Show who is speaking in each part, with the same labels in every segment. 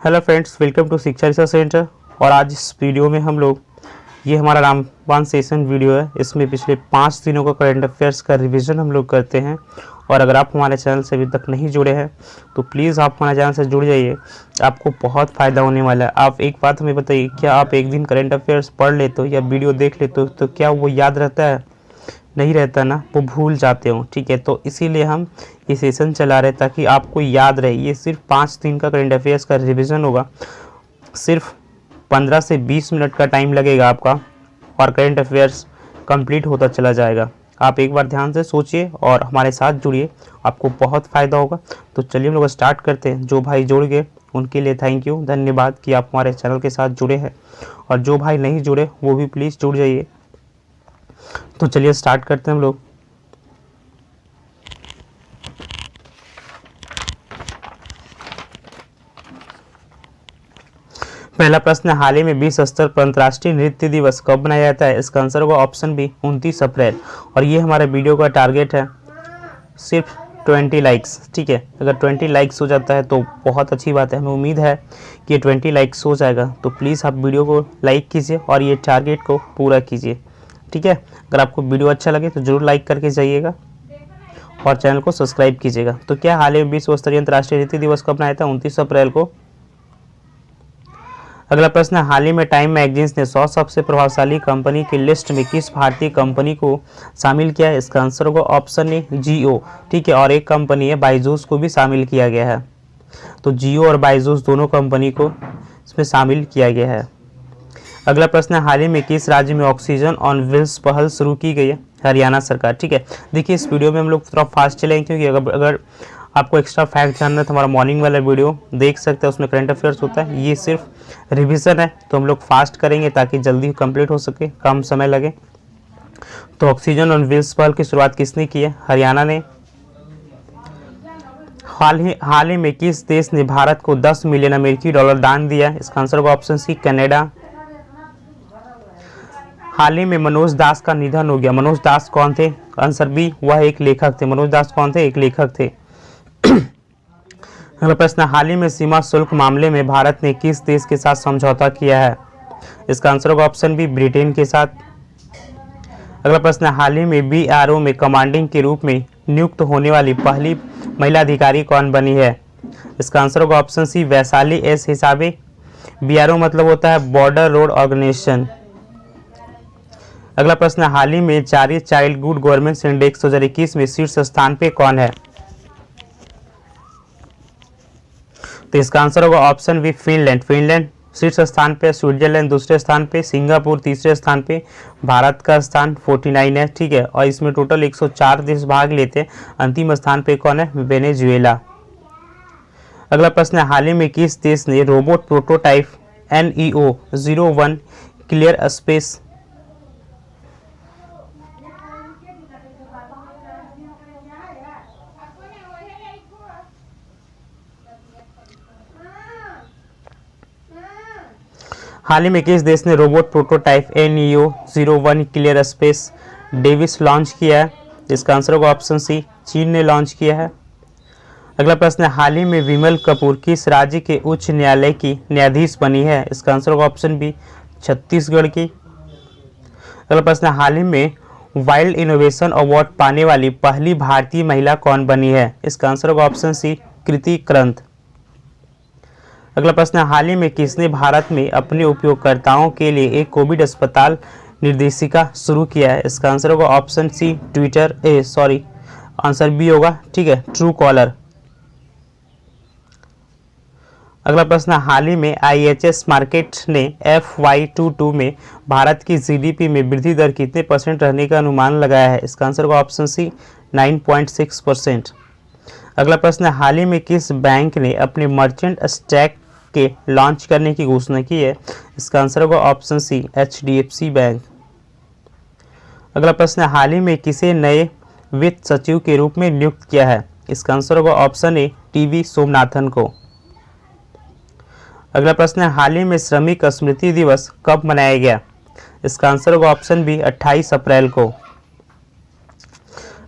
Speaker 1: Hello friends, welcome to शिक्षा research centre. और आज इस वीडियो में हम लोग ये हमारा रामबाण सेशन वीडियो है। इसमें पिछले 5 दिनों का करंट अफेयर्स का रिवीजन हम लोग करते हैं। और अगर आप हमारे चैनल से अभी तक नहीं जुड़े हैं तो प्लीज़ आप हमारे चैनल से जुड़ जाइए, आपको बहुत फ़ायदा होने वाला है। आप एक बात हमें बताइए, क्या आप एक दिन करंट अफेयर्स पढ़ लेते हो या वीडियो देख लेते हो तो क्या वो याद रहता है? नहीं रहता ना, वो भूल जाते हो। ठीक है, तो इसीलिए हम ये सेशन चला रहे हैं ताकि आपको याद रहे। ये सिर्फ 5 दिन का करंट अफेयर्स का रिवीजन होगा, सिर्फ 15 से 20 मिनट का टाइम लगेगा आपका और करंट अफेयर्स कंप्लीट होता चला जाएगा। आप एक बार ध्यान से सोचिए और हमारे साथ जुड़िए, आपको बहुत फ़ायदा होगा। तो चलिए हम लोग स्टार्ट करते हैं। जो भाई जुड़ गए उनके लिए थैंक यू, धन्यवाद कि आप हमारे चैनल के साथ जुड़े हैं। और जो भाई नहीं जुड़े वो भी प्लीज़ जुड़ जाइए। तो चलिए स्टार्ट करते हैं हम लोग। पहला प्रश्न, हाल ही में विश्व स्तर पर अंतर्राष्ट्रीय नृत्य दिवस कब मनाया जाता है? इसका आंसर होगा ऑप्शन बी 29 अप्रैल। और ये हमारे वीडियो का टारगेट है सिर्फ 20 लाइक्स। ठीक है, अगर 20 लाइक्स हो जाता है तो बहुत अच्छी बात है। हमें उम्मीद है कि ये 20 लाइक्स हो जाएगा। तो प्लीज़ आप वीडियो को लाइक कीजिए और ये टारगेट को पूरा कीजिए। ठीक है, अगर आपको वीडियो अच्छा लगे तो ज़रूर लाइक करके जाइएगा और चैनल को सब्सक्राइब कीजिएगा। तो क्या हाल ही में विश्व स्तरीय अंतर्राष्ट्रीय नृत्य दिवस कब मनाया था? 29 अप्रैल को। अगला प्रश्न, हाल ही में टाइम मैगजीन्स ने 100 सबसे प्रभावशाली कंपनी की लिस्ट में किस भारतीय कंपनी को शामिल किया है? इसका आंसर होगा ऑप्शन ए जियो। ठीक है, और एक कंपनी है बायजूस को भी शामिल किया गया है। तो जियो और बायजूस दोनों कंपनी को इसमें शामिल किया गया है। अगला प्रश्न, हाल ही में किस राज्य में ऑक्सीजन ऑन व्हील्स पहल शुरू की गई है? हरियाणा सरकार। ठीक है, देखिए इस वीडियो में हम लोग थोड़ा फास्ट चलेंगे क्योंकि अगर आपको एक्स्ट्रा फैक्ट जानना है तो हमारा मॉर्निंग वाला वीडियो देख सकते हैं, उसमें करंट अफेयर्स होता है। ये सिर्फ रिवीजन है तो हम लोग फास्ट करेंगे ताकि जल्दी कंप्लीट हो सके, कम समय लगे। तो ऑक्सीजन ऑन व्हील्स पहल की शुरुआत किसने की है? हरियाणा ने। हाल ही में किस देश ने भारत को 10 मिलियन अमेरिकी डॉलर दान दिया? इसका आंसर होगा ऑप्शन सी कनाडा। हाल ही में मनोज दास का निधन हो गया। मनोज दास कौन थे? आंसर बी, वह एक लेखक थे। मनोज दास कौन थे? एक लेखक थे। अगला प्रश्न, हाल ही में सीमा शुल्क मामले में भारत ने किस देश के साथ समझौता किया है? इसका आंसर होगा ऑप्शन बी, ब्रिटेन के साथ। अगला प्रश्न, हाल ही में बीआरओ में कमांडिंग के रूप में नियुक्त होने वाली पहली महिला अधिकारी कौन बनी है? इसका आंसर होगा ऑप्शन सी, वैशाली एस हिसाबे। बीआरओ मतलब होता है बॉर्डर रोड ऑर्गेनाइजेशन। अगला प्रश्न, हाल ही में जारी चाइल्ड गुड गवर्नमेंट इंडेक्स 2021 में शीर्ष स्थान पे कौन है? तो इसका आंसर होगा ऑप्शन बी, फिनलैंड। फिनलैंड शीर्ष स्थान पे, स्विट्जरलैंड दूसरे स्थान पे, सिंगापुर तीसरे स्थान पे, भारत का स्थान 49 है। ठीक है, और इसमें टोटल 104 देश भाग लेते हैं। अंतिम स्थान पे कौन है? वेनेजुएला। अगला प्रश्न, हाल ही में किस देश ने robot prototype NEO 01 clear space हाल ही में किस देश ने robot prototype NEO 01 clear space device launch किया है? इसका आंसर होगा ऑप्शन सी, चीन ने लॉन्च किया है। अगला प्रश्न, हाल ही में विमल कपूर किस राज्य के उच्च न्यायालय की न्यायाधीश बनी है? इसका आंसर होगा ऑप्शन बी, छत्तीसगढ़ की। अगला प्रश्न, हाल ही में वाइल्ड इनोवेशन अवार्ड पाने वाली पहली भारतीय महिला कौन बनी है? इसका आंसर होगा ऑप्शन सी, कृति करंत। अगला प्रश्न, हाल ही में किसने भारत में अपने उपयोगकर्ताओं के लिए एक कोविड अस्पताल निर्देशिका शुरू किया है? इसका आंसर होगा option C, Twitter answer B होगा। ठीक है, ट्रू कॉलर। अगला प्रश्न, हाल ही में IHS मार्केट ने FY22 में भारत की GDP में वृद्धि दर कितने % रहने का अनुमान लगाया है? इसका आंसर होगा ऑप्शन सी, 9.6%। अगला प्रश्न, हाल ही में किस बैंक ने अपने मर्चेंट स्टैक के लॉन्च करने की घोषणा की है? इसका आंसर होगा ऑप्शन सी, HDFC बैंक। अगला प्रश्न, हाल ही में किसे नए वित्त सचिव के रूप में नियुक्त किया है? इसका आंसर होगा ऑप्शन ए, TV सोमनाथन को। अगला प्रश्न, हाल ही में श्रमिक स्मृति दिवस कब मनाया गया? इसका आंसर होगा ऑप्शन बी, 28 अप्रैल को।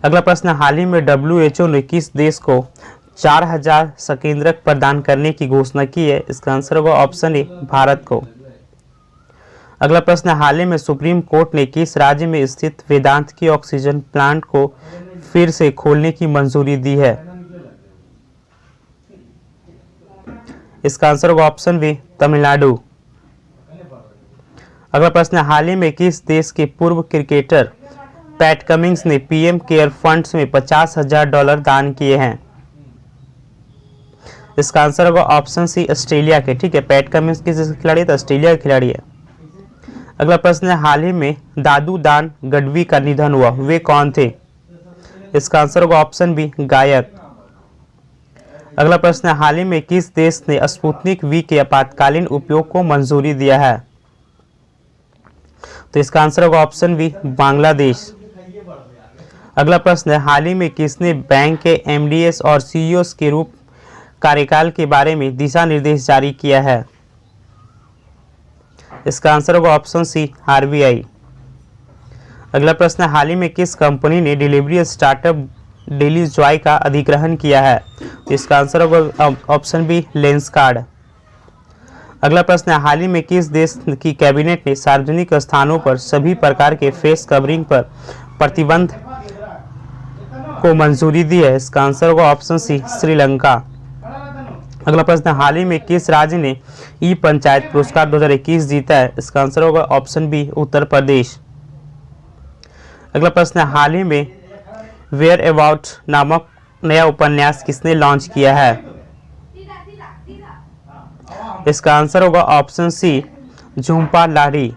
Speaker 1: अगला प्रश्न, हाल ही में WHO ने किस देश को 4000 संकेंद्रक प्रदान करने की घोषणा की है? इसका आंसर होगा ऑप्शन ए, भारत को। अगला प्रश्न, हाल ही में सुप्रीम कोर्ट ने किस राज्य में स्थित वेदांत की ऑक्सीजन प्लांट को फिर से खोलने की मंजूरी दी है? इसका आंसर होगा ऑप्शन बी, तमिलनाडु। अगला प्रश्न, हाल ही में किस देश के पूर्व क्रिकेटर पैट कमिंग्स ने पीएम केयर फंड्स में $50,000 दान किए हैं? इसका आंसर होगा ऑप्शन सी, ऑस्ट्रेलिया के। ठीक है, पैट कमिंग्स किस देश के खिलाड़ी है? तो ऑस्ट्रेलिया के खिलाड़ी है। अगला प्रश्न है, हाल ही में दादू दान गढ़वी का निधन हुआ, वे कौन थे? इसका आंसर होगा ऑप्शन बी, गायक। अगला प्रश्न है, हाल ही में किस देश ने स्पुतनिक वी के आपातकालीन उपयोग को मंजूरी दिया है? तो इसका आंसर होगा ऑप्शन बी, बांग्लादेश। अगला प्रश्न है, हाल ही में किसने बैंक के एमडीएस और सीईओ के रूप कार्यकाल के बारे में दिशा निर्देश जारी किया है? इसका आंसर होगा ऑप्शन सी, आरबीआई। अगला प्रश्न है, हाल ही में किस कंपनी ने डिलीवरी स्टार्टअप डेली जॉय का अधिग्रहण किया है? इसका आंसर होगा ऑप्शन बी, लेंसकार्ट। अगला प्रश्न है, हाल ही में किस देश की कैबिनेट ने सार्वजनिक स्थानों पर सभी प्रकार के फेस कवरिंग पर प्रतिबंध को मंजूरी दी है? इसका आंसर होगा ऑप्शन सी, श्रीलंका। अगला प्रश्न, हाल ही में किस राज्य ने ई पंचायत पुरस्कार 2021 जीता है? इसका आंसर होगा ऑप्शन बी, उत्तर प्रदेश। अगला प्रश्न, हाल ही में वेयर अबाउट नामक नया उपन्यास किसने लॉन्च किया है? इसका आंसर होगा ऑप्शन सी, झुम्पा लाहिड़ी।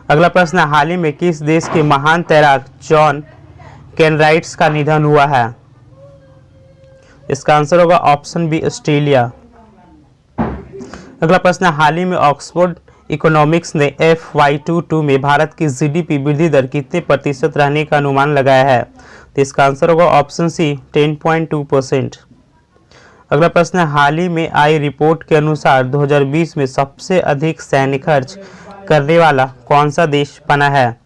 Speaker 1: अगला प्रश्न, हाल ही में किस देश के महान तैराक जॉन केनराइट्स का निधन हुआ है? इसका आंसर होगा ऑप्शन बी, ऑस्ट्रेलिया। अगला प्रश्न, हाल ही में ऑक्सफोर्ड इकोनॉमिक्स ने FY22 में भारत की जीडीपी वृद्धि दर कितने प्रतिशत रहने का अनुमान लगाया है? तो इसका आंसर होगा ऑप्शन सी, 10.2%। अगला प्रश्न, हाल ही में आई रिपोर्ट के अनुसार 2020 में सबसे अधिक सैन्य खर्च करने वाला कौन सा देश बना है?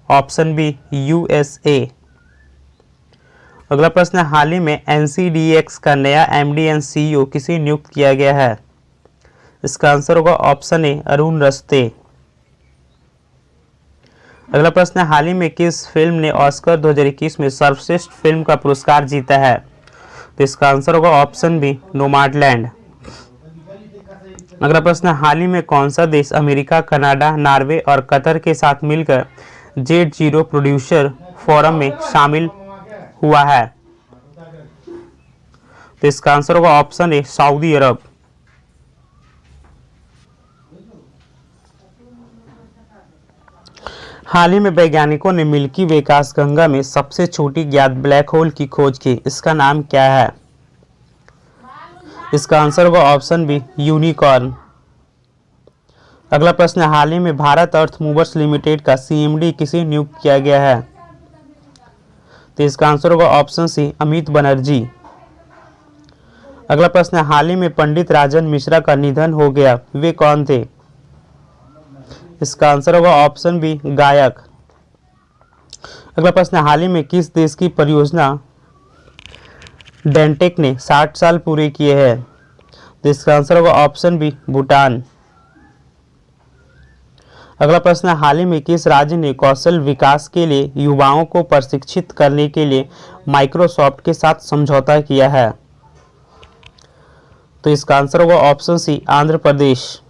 Speaker 1: Option B, USA। अगला प्रश्न, हाल ही में NCDX का नया MD एंड CEO किसे नियुक्त किया गया है? इसका आंसर होगा ऑप्शन ए, अरुण रस्ते। अगला प्रश्न, हाल ही में किस फिल्म ने ऑस्कर 2021 में सर्वश्रेष्ठ फिल्म का पुरस्कार जीता है? तो इसका आंसर होगा ऑप्शन बी, नोमैडलैंड। अगला प्रश्न, हाल ही में कौन सा देश अमेरिका, कनाडा, नॉर्वे और कतर के साथ मिलकर Z0 प्रोड्यूसर फोरम में शामिल हुआ है? तो इसका आंसर होगा ऑप्शन ए, सऊदी अरब। हाल ही में वैज्ञानिकों ने मिल्की वे आकाशगंगा में सबसे छोटी ज्ञात ब्लैक होल की खोज की, इसका नाम क्या है? इसका आंसर होगा ऑप्शन बी, यूनिकॉर्न। अगला प्रश्न, हाल ही में भारत अर्थ मूवर्स लिमिटेड का CMD किसे नियुक्त किया गया है? तो इसका आंसर होगा ऑप्शन सी, अमित बनर्जी। अगला प्रश्न, हाल ही में पंडित राजन मिश्रा का निधन हो गया, वे कौन थे? इसका आंसर होगा ऑप्शन बी, गायक। अगला प्रश्न, हाल ही में किस देश की परियोजना डेंटेक ने 60 साल पूरे किए हैं? तो इसका आंसर होगा ऑप्शन बी, भूटान। अगला प्रश्न, हाल ही में किस राज्य ने कौशल विकास के लिए युवाओं को प्रशिक्षित करने के लिए माइक्रोसॉफ्ट के साथ समझौता किया है? तो इसका आंसर होगा ऑप्शन सी, आंध्र प्रदेश।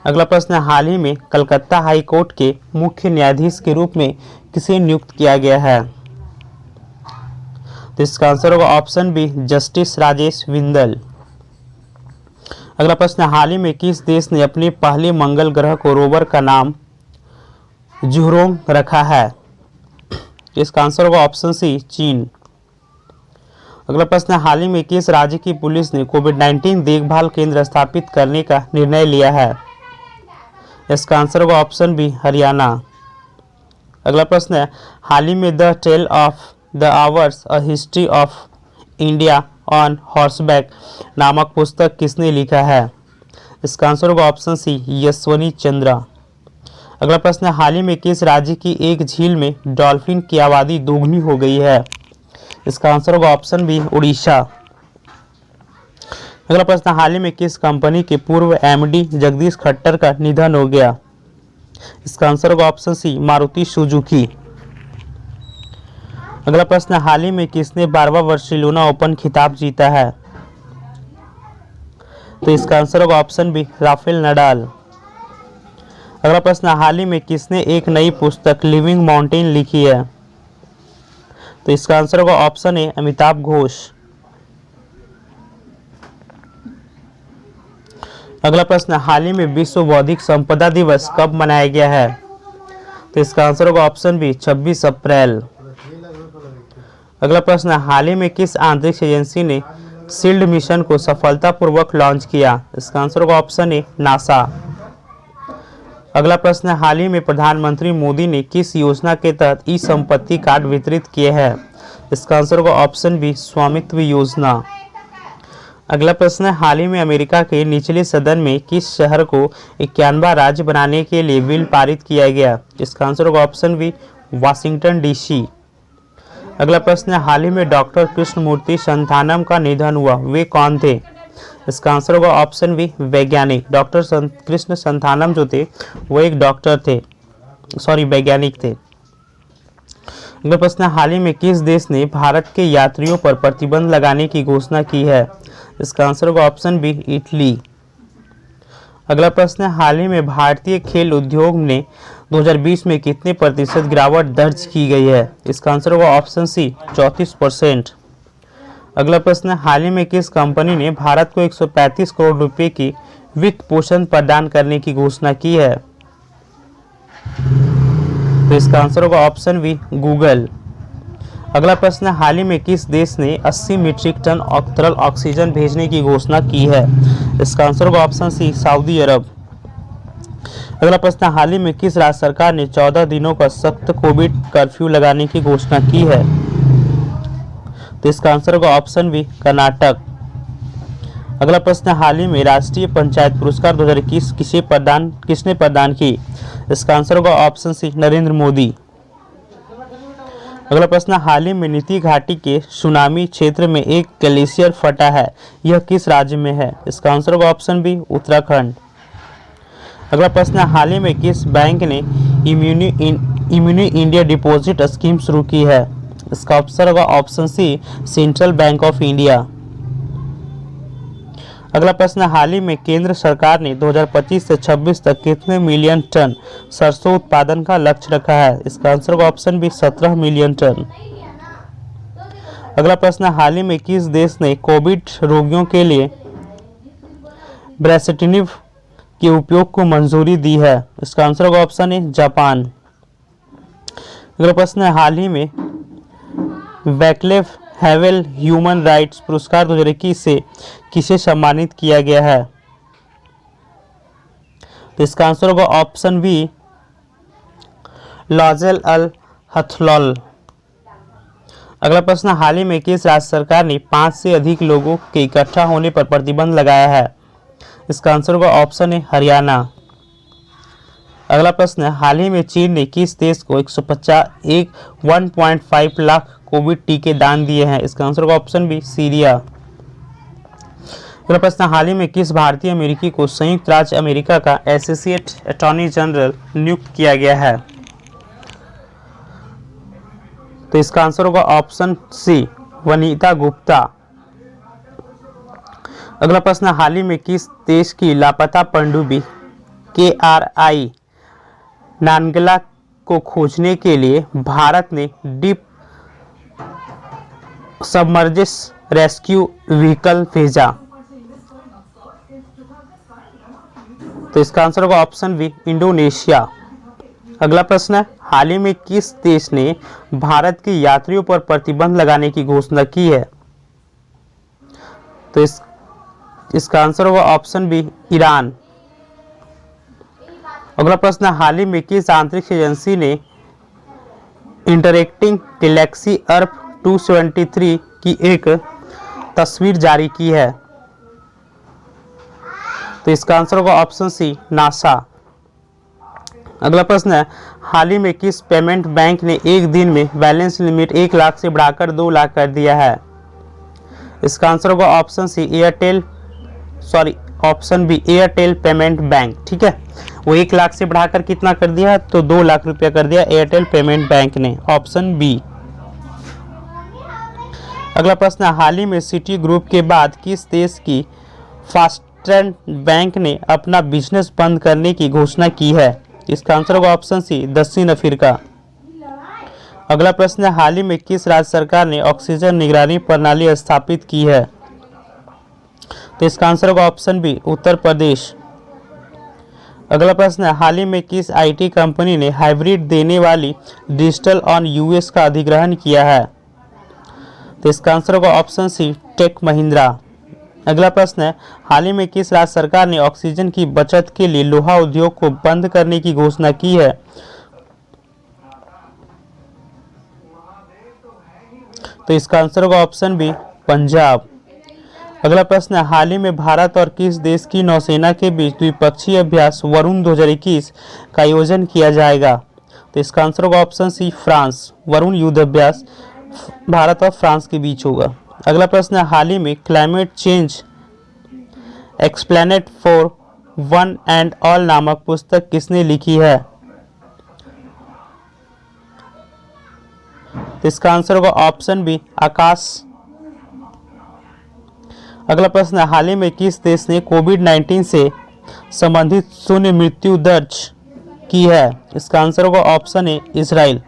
Speaker 1: अगला प्रश्न, हाल ही में कलकत्ता हाई कोर्ट के मुख्य न्यायाधीश के रूप में किसे नियुक्त किया गया है? तो इसका आंसर होगा ऑप्शन बी, जस्टिस राजेश विंदल। अगला प्रश्न, हाल ही में किस देश ने अपने पहले मंगल ग्रह को रोवर का नाम जुहरोंग रखा है? इसका आंसर होगा ऑप्शन सी, चीन। अगला प्रश्न, हाल ही में किस राज्य की पुलिस ने कोविड-19 देखभाल केंद्र स्थापित करने का निर्णय लिया है? इसका आंसर होगा ऑप्शन बी, हरियाणा। अगला प्रश्न है, हाल ही में the tale of the hours a history of India on horseback नामक पुस्तक किसने लिखा है? इसका आंसर होगा ऑप्शन सी, यशवनी चंद्रा। अगला प्रश्न, हाल ही में किस राज्य की एक झील में डॉल्फिन की आबादी दोगुनी हो गई है? इसका आंसर होगा ऑप्शन बी उड़ीसा। अगला प्रश्न, हाल ही में किस कंपनी के पूर्व एमडी जगदीश खट्टर का निधन हो गया? इसका आंसर होगा ऑप्शन सी मारुति सुजुकी। अगला प्रश्न, हाल ही में किसने 12वां बार्सिलोना ओपन खिताब जीता है? तो इसका आंसर होगा ऑप्शन बी राफेल नडाल। अगला प्रश्न, हाल ही में किसने एक नई पुस्तक लिविंग माउंटेन लिखी है? तो इसका आंसर होगा ऑप्शन ए अमिताभ घोष। अगला प्रश्न, हाल ही में विश्व बौद्धिक संपदा दिवस कब मनाया गया है? तो इसका आंसर होगा ऑप्शन बी 26 अप्रैल। अगला प्रश्न, हाल ही में किस अंतरिक्ष एजेंसी ने शील्ड मिशन को सफलतापूर्वक लॉन्च किया? इसका आंसर होगा ऑप्शन ए नासा। अगला प्रश्न, हाल ही में प्रधानमंत्री मोदी ने किस योजना के तहत ई संपत्ति कार्ड वितरित किए हैं? इसका आंसर होगा ऑप्शन बी स्वामित्व योजना। अगला प्रश्न, हाल ही में अमेरिका के निचले सदन में किस शहर को 91वां राज्य बनाने के लिए बिल पारित किया गया? इसका आंसर होगा ऑप्शन बी वाशिंगटन डीसी। अगला प्रश्न, हाल ही में डॉक्टर कृष्णमूर्ति संथानम का निधन हुआ, वे कौन थे? इसका आंसर होगा ऑप्शन बी वैज्ञानिक। डॉक्टर कृष्ण संथानम जो थे वो एक डॉक्टर थे, वैज्ञानिक थे। अगला प्रश्न, हाल ही में किस देश ने भारत के यात्रियों पर प्रतिबंध लगाने की घोषणा की है? इसका आंसर होगा ऑप्शन बी इटली। अगला प्रश्न, हाल ही में भारतीय खेल उद्योग ने 2020 में कितने प्रतिशत गिरावट दर्ज की गई है? इसका आंसर होगा ऑप्शन सी 34%। अगला प्रश्न, हाल ही में किस कंपनी ने भारत को 135 करोड़ रुपए की वित्त पोषण प्रदान करने की घोषणा की है? तो इसका आंसर होगा ऑप्शन बी गूगल। अगला प्रश्न, हाल ही में किस देश ने 80 मीट्रिक टन तरल ऑक्सीजन भेजने की घोषणा की है? इसका आंसर होगा ऑप्शन सी सऊदी अरब। अगला प्रश्न, हाल ही में किस राज्य सरकार ने 14 दिनों का सख्त कोविड कर्फ्यू लगाने की घोषणा की है? तो इसका आंसर होगा ऑप्शन बी कर्नाटक। अगला प्रश्न, हाल ही में राष्ट्रीय पंचायत पुरस्कार 2021 किसने प्रदान की? इसका आंसर होगा ऑप्शन सी नरेंद्र मोदी। अगला प्रश्न, हाल ही में नीति घाटी के सुनामी क्षेत्र में एक ग्लेशियर फटा है, यह किस राज्य में है? इसका आंसर होगा ऑप्शन बी उत्तराखंड। अगला प्रश्न, हाल ही में किस बैंक ने इम्यूनी इंडिया डिपॉजिट स्कीम शुरू की है? इसका आंसर होगा option C Central Bank of India. अगला प्रश्न, हाल ही में केंद्र सरकार ने 2025 से 26 तक कितने मिलियन टन सरसों उत्पादन का लक्ष्य रखा है? इसका आंसर होगा ऑप्शन बी 17 मिलियन टन। अगला प्रश्न, हाल ही में किस देश ने कोविड रोगियों के लिए ब्रेसेटिनिव के उपयोग को मंजूरी दी है? इसका आंसर होगा ऑप्शन ए जापान। अगला प्रश्न, हाल ही में वैक्लेव हैवेल ह्यूमन राइट्स पुरस्कार 2021 से किसे सम्मानित किया गया है? तो इसका आंसर होगा ऑप्शन बी लॉजेल अल हथलॉल। अगला प्रश्न, हाल ही में किस राज्य सरकार ने 5 से अधिक लोगों के इकट्ठा होने पर प्रतिबंध लगाया है? इसका आंसर होगा ऑप्शन ए हरियाणा। अगला प्रश्न, हाल ही में चीन ने किस देश को 1.5 लाख कोविड टीके दान दिए हैं? इसका आंसर होगा ऑप्शन बी सीरिया। अगला प्रश्न, हाल ही में किस भारतीय अमेरिकी को संयुक्त राज्य अमेरिका का एसोसिएट अटॉर्नी जनरल नियुक्त किया गया है? तो इसका आंसर होगा ऑप्शन सी वनीता गुप्ता। अगला प्रश्न, हाल ही में किस देश की लापता पनडुब्बी KRI नानगला को खोजने के लिए भारत ने डीप सबमर्जेस रेस्क्यू व्हीकल भेजा? तो इसका आंसर होगा ऑप्शन बी इंडोनेशिया। अगला प्रश्न है, हाल ही में किस देश ने भारत के यात्रियों पर प्रतिबंध लगाने की घोषणा की है? तो इसका आंसर होगा ऑप्शन बी ईरान। अगला प्रश्न, हाल ही में किस अंतरिक्ष एजेंसी ने इंटरेक्टिंग गैलेक्सी अर्थ 273 की एक तस्वीर जारी की है? तो इसका आंसर होगा ऑप्शन सी नासा। अगला प्रश्न है, हाल ही में किस पेमेंट बैंक ने एक दिन में बैलेंस लिमिट 1 लाख से बढ़ाकर 2 लाख कर दिया है? इसका आंसर होगा option B Airtel payment bank. ठीक है, वो 1 लाख से बढ़ाकर कितना कर दिया? तो 2 लाख रुपया कर दिया एयरटेल पेमेंट बैंक ने, ऑप्शन बी। अगला प्रश्न है, हाल ही में सिटी ग्रुप के बाद किस देश की फास्टर्न बैंक ने अपना बिजनेस बंद करने की घोषणा की है? इसका आंसर होगा ऑप्शन सी दक्षिण अफ्रीका। अगला प्रश्न है, हाल ही में किस राज्य सरकार ने ऑक्सीजन निगरानी प्रणाली स्थापित की है? तो इसका आंसर होगा ऑप्शन बी उत्तर प्रदेश। अगला प्रश्न है, हाल ही में किस आईटी कंपनी ने हाइब्रिड देने वाली डिजिटल ऑन यूएस का अधिग्रहण किया है? तो इसका आंसर होगा ऑप्शन सी टेक महिंद्रा। अगला प्रश्न है, हाल ही में किस राज्य सरकार ने ऑक्सीजन की बचत के लिए लोहा उद्योग को बंद करने की घोषणा की है? तो इसका आंसर होगा ऑप्शन बी पंजाब। अगला प्रश्न है, हाल ही में भारत और किस देश की नौसेना के बीच द्विपक्षीय अभ्यास वरुण 2021 का आयोजन किया जाएगा? तो इसका आंसर होगा ऑप्शन सी फ्रांस। वरुण युद्ध अभ्यास भारत और फ्रांस के बीच होगा। अगला प्रश्न है, हाल ही में climate change explained for one and all नामक पुस्तक किसने लिखी है? तो इसका आंसर होगा ऑप्शन बी आकाश। अगला प्रश्न है, हाल ही में किस देश ने कोविड-19 से संबंधित शून्य मृत्यु दर्ज की है? इसका आंसर होगा ऑप्शन ए इजराइल।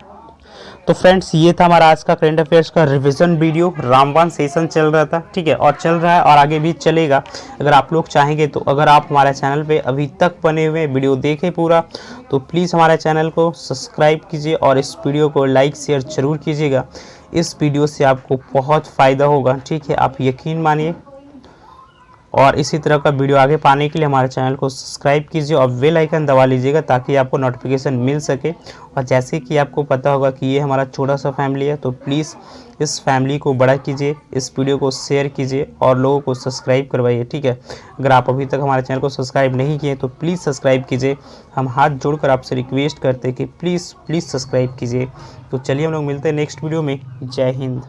Speaker 1: तो फ्रेंड्स, ये था हमारा आज का करंट अफेयर्स का रिवीजन वीडियो। रामबाण सेशन चल रहा था, ठीक है, और चल रहा है और आगे भी चलेगा अगर आप लोग चाहेंगे तो। अगर आप हमारे चैनल पे अभी तक बने हुए वीडियो देखें पूरा, तो प्लीज़ हमारे चैनल को सब्सक्राइब कीजिए और इस वीडियो को लाइक शेयर जरूर कीजिएगा। इस वीडियो से आपको बहुत फ़ायदा होगा, ठीक है, आप यकीन मानिए। और इसी तरह का वीडियो आगे पाने के लिए हमारे चैनल को सब्सक्राइब कीजिए और बेल आइकन दबा लीजिएगा ताकि आपको नोटिफिकेशन मिल सके। और जैसे कि आपको पता होगा कि ये हमारा छोटा सा फैमिली है, तो प्लीज़ इस फैमिली को बड़ा कीजिए, इस वीडियो को शेयर कीजिए और लोगों को सब्सक्राइब करवाइए, ठीक है। अगर आप अभी तक हमारे चैनल को सब्सक्राइब नहीं किए तो प्लीज़ सब्सक्राइब कीजिए। हम हाथ जोड़कर आपसे रिक्वेस्ट करते हैं कि प्लीज़ सब्सक्राइब कीजिए। तो चलिए हम लोग मिलते हैं नेक्स्ट वीडियो में। जय हिंद।